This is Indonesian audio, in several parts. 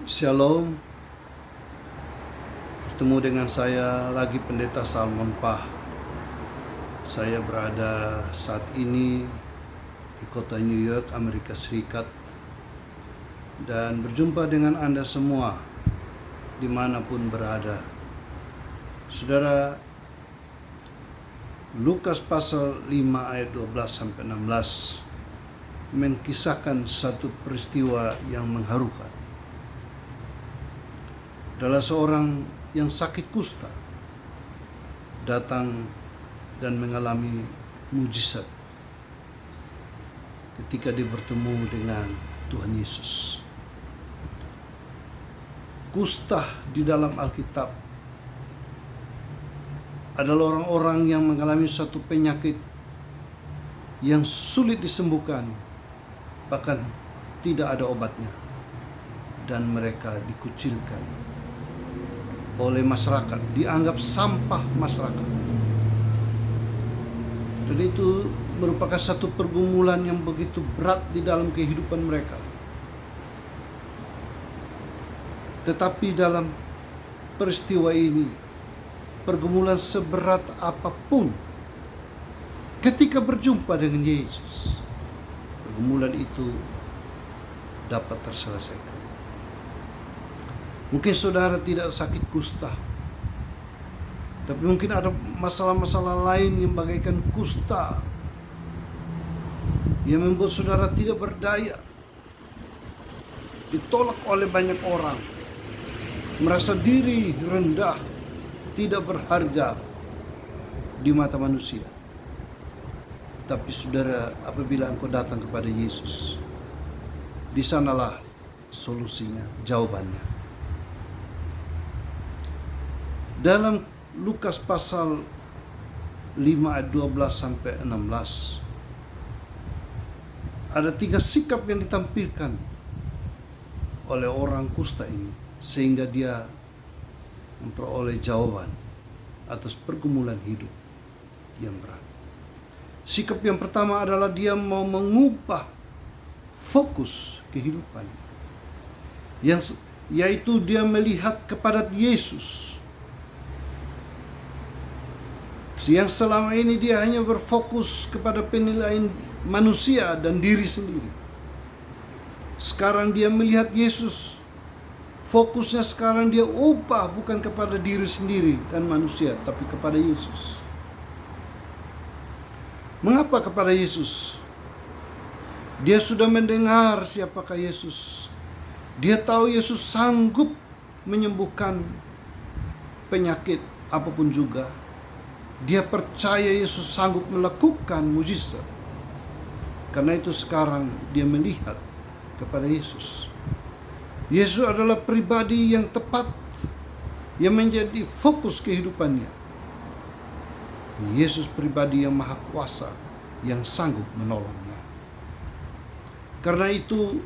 Shalom, bertemu dengan saya lagi Pendeta Salmon Pah. Saya berada saat ini di kota New York, Amerika Serikat, dan berjumpa dengan Anda semua dimanapun berada. Saudara, Lukas pasal 5 ayat 12-16 menkisahkan satu peristiwa yang mengharukan. Adalah seorang yang sakit kusta datang dan mengalami mujizat ketika dia bertemu dengan Tuhan Yesus. Kusta di dalam Alkitab adalah orang-orang yang mengalami satu penyakit yang sulit disembuhkan, bahkan tidak ada obatnya, dan mereka dikucilkan oleh masyarakat, dianggap sampah masyarakat. Dan itu merupakan satu pergumulan yang begitu berat di dalam kehidupan mereka. Tetapi dalam peristiwa ini, pergumulan seberat apapun, ketika berjumpa dengan Yesus, pergumulan itu dapat terselesaikan. Mungkin saudara tidak sakit kusta, tapi mungkin ada masalah-masalah lain yang bagaikan kusta yang membuat saudara tidak berdaya, ditolak oleh banyak orang, merasa diri rendah, tidak berharga di mata manusia. Tapi saudara, apabila engkau datang kepada Yesus, di sanalah solusinya, jawabannya. Dalam Lukas pasal 5 ayat 12-16 ada 3 sikap yang ditampilkan oleh orang kusta ini sehingga dia memperoleh jawaban atas pergumulan hidup yang berat. Sikap yang pertama adalah dia mau mengubah fokus kehidupannya, yaitu dia melihat kepada Yesus. Yang selama ini dia hanya berfokus kepada penilaian manusia dan diri sendiri. Sekarang dia melihat Yesus. Fokusnya sekarang dia ubah bukan kepada diri sendiri dan manusia, tapi kepada Yesus. Mengapa kepada Yesus? Dia sudah mendengar siapakah Yesus. Dia tahu Yesus sanggup menyembuhkan penyakit apapun juga. Dia percaya Yesus sanggup melakukan mujizat. Karena itu sekarang dia melihat kepada Yesus. Yesus adalah pribadi yang tepat, yang menjadi fokus kehidupannya. Yesus pribadi yang maha kuasa, yang sanggup menolongnya. Karena itu,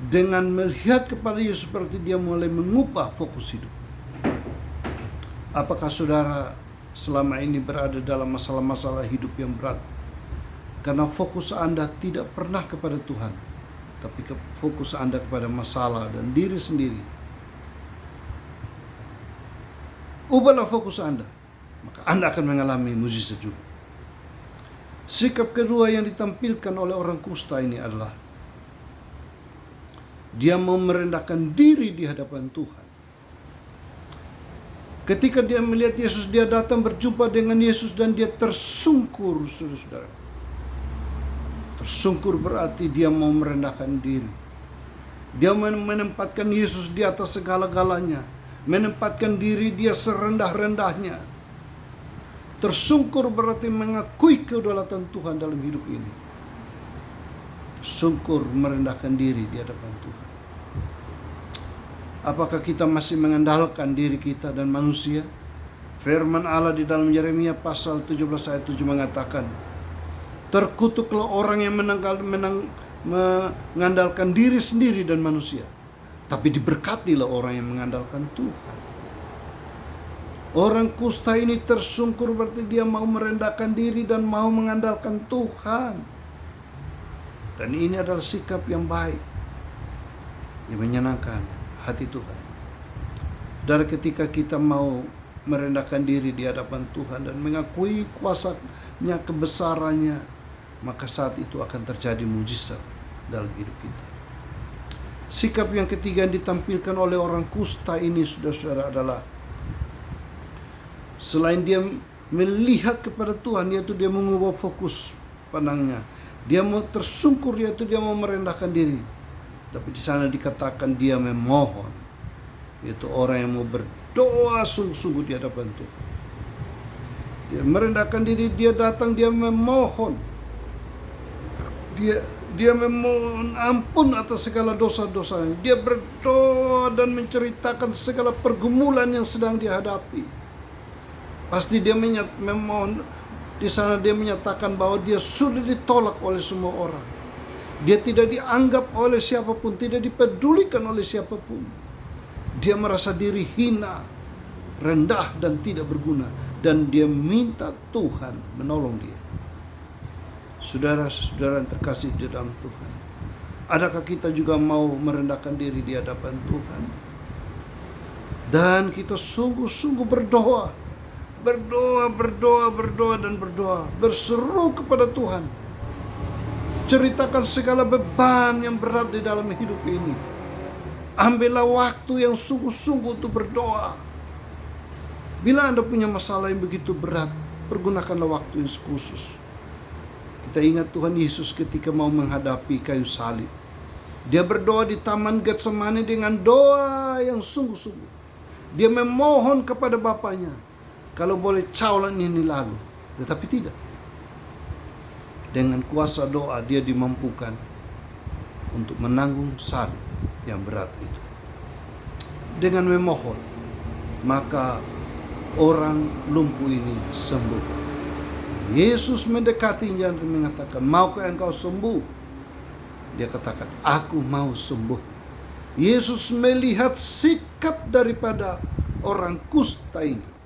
dengan melihat kepada Yesus seperti dia mulai mengubah fokus hidup. Apakah saudara selama ini berada dalam masalah-masalah hidup yang berat? Karena fokus Anda tidak pernah kepada Tuhan, tapi fokus Anda kepada masalah dan diri sendiri. Ubahlah fokus Anda, maka Anda akan mengalami mujizat juga. Sikap kedua yang ditampilkan oleh orang kusta ini adalah dia mau merendahkan diri di hadapan Tuhan. Ketika dia melihat Yesus, dia datang berjumpa dengan Yesus dan dia tersungkur, saudara-saudara. Tersungkur berarti dia mau merendahkan diri. Dia menempatkan Yesus di atas segala-galanya. Menempatkan diri dia serendah-rendahnya. Tersungkur berarti mengakui kedaulatan Tuhan dalam hidup ini. Tersungkur merendahkan diri di hadapan Tuhan. Apakah kita masih mengandalkan diri kita dan manusia? Firman Allah di dalam Yeremia pasal 17 ayat 7 mengatakan, terkutuklah orang yang mengandalkan diri sendiri dan manusia, tapi diberkatilah orang yang mengandalkan Tuhan. Orang kusta ini tersungkur berarti dia mau merendahkan diri dan mau mengandalkan Tuhan. Dan ini adalah sikap yang baik. yang menyenangkan hati Tuhan. Dan ketika kita mau merendahkan diri di hadapan Tuhan dan mengakui kuasa-Nya, kebesarannya, maka saat itu akan terjadi mujizat dalam hidup kita. Sikap yang ketiga yang ditampilkan oleh orang kusta ini, saudara-saudara, adalah selain dia melihat kepada Tuhan, yaitu dia mengubah fokus pandangnya. Dia mau tersungkur, yaitu dia mau merendahkan diri. Tapi di sana dikatakan dia memohon, yaitu orang yang mau berdoa sungguh-sungguh di hadapan Tuhan. Dia merendahkan diri, dia datang, dia memohon. Dia memohon ampun atas segala dosa-dosanya. Dia berdoa dan menceritakan segala pergumulan yang sedang dihadapi. Pasti dia memohon. Di sana dia menyatakan bahwa dia sudah ditolak oleh semua orang. Dia tidak dianggap oleh siapapun, tidak dipedulikan oleh siapapun. Dia merasa diri hina, rendah dan tidak berguna, dan dia minta Tuhan menolong dia. Saudara-saudara yang terkasih di dalam Tuhan, adakah kita juga mau merendahkan diri di hadapan Tuhan? Dan kita sungguh-sungguh berdoa, berseru kepada Tuhan. Ceritakan segala beban yang berat di dalam hidup ini. Ambillah waktu yang sungguh-sungguh untuk berdoa. Bila Anda punya masalah yang begitu berat, pergunakanlah waktu yang khusus. Kita ingat Tuhan Yesus ketika mau menghadapi kayu salib. Dia berdoa di Taman Getsemani dengan doa yang sungguh-sungguh. Dia memohon kepada Bapaknya, kalau boleh caulan ini lalu. Tetapi tidak. Dengan kuasa doa dia dimampukan untuk menanggung salib yang berat itu. Dengan memohon, maka orang lumpuh ini sembuh. Yesus mendekatinya dan mengatakan, maukah engkau sembuh? Dia katakan, aku mau sembuh. Yesus melihat sikap daripada orang kusta ini.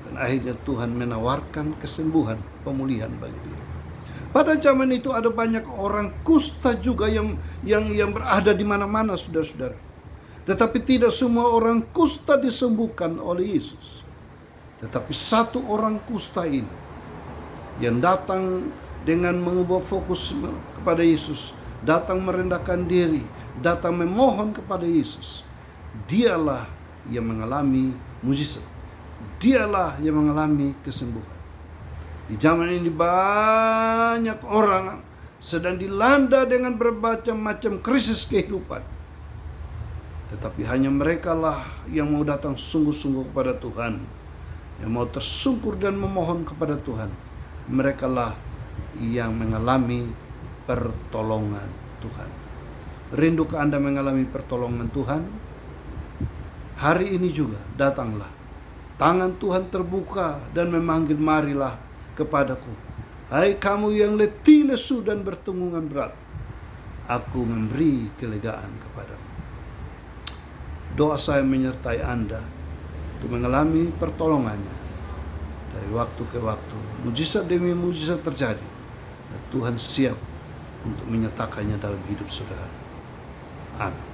Dan akhirnya Tuhan menawarkan kesembuhan, pemulihan bagi dia. Pada zaman itu ada banyak orang kusta juga yang berada di mana-mana, saudara-saudara. Tetapi tidak semua orang kusta disembuhkan oleh Yesus. Tetapi satu orang kusta ini yang datang dengan mengubah fokus kepada Yesus, datang merendahkan diri, datang memohon kepada Yesus, dialah yang mengalami mujizat. Dialah yang mengalami kesembuhan. Di zaman ini banyak orang sedang dilanda dengan berbagai macam krisis kehidupan. Tetapi hanya merekalah yang mau datang sungguh-sungguh kepada Tuhan, yang mau tersungkur dan memohon kepada Tuhan. Merekalah yang mengalami pertolongan Tuhan. Rindukah Anda mengalami pertolongan Tuhan? Hari ini juga datanglah. Tangan Tuhan terbuka dan memanggil, marilah kepadaku. Hai kamu yang letih, lesu dan bertanggungan berat, aku memberi kelegaan kepadamu. Doa saya menyertai Anda untuk mengalami pertolongannya dari waktu ke waktu. Mujizat demi mujizat terjadi, dan Tuhan siap untuk menyatakannya dalam hidup saudara. Amin.